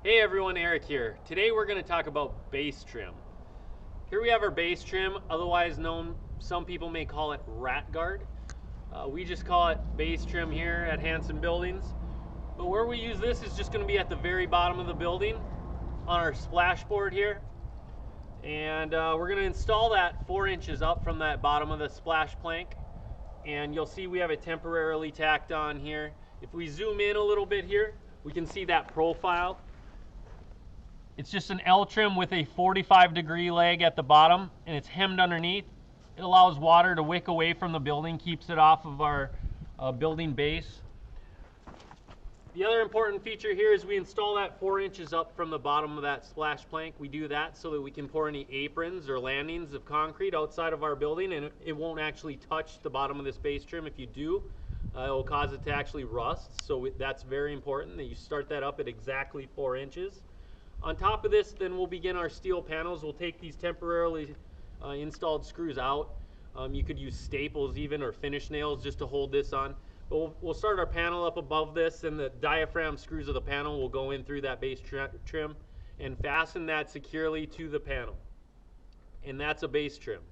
Hey everyone, Eric here. Today we're going to talk about base trim. Here we have our base trim, otherwise known, some people may call it rat guard. We just call it base trim here at Hansen Buildings. But where we use this is just going to be at the very bottom of the building on our splashboard here. And we're going to install that 4 inches up from that bottom of the splash plank. And you'll see we have it temporarily tacked on here. If we zoom in a little bit here, we can see that profile. It's just an L trim with a 45-degree leg at the bottom, and it's hemmed underneath. It allows water to wick away from the building, keeps it off of our building base. The other important feature here is we install that 4 inches up from the bottom of that splash plank. We do that so that we can pour any aprons or landings of concrete outside of our building, and it won't actually touch the bottom of this base trim. If you do, it will cause it to actually rust. So that's very important that you start that up at exactly 4 inches. On top of this, then we'll begin our steel panels. We'll take these temporarily installed screws out. You could use staples even, or finish nails just to hold this on. But we'll start our panel up above this, and the diaphragm screws of the panel will go in through that base trim and fasten that securely to the panel. And that's a base trim.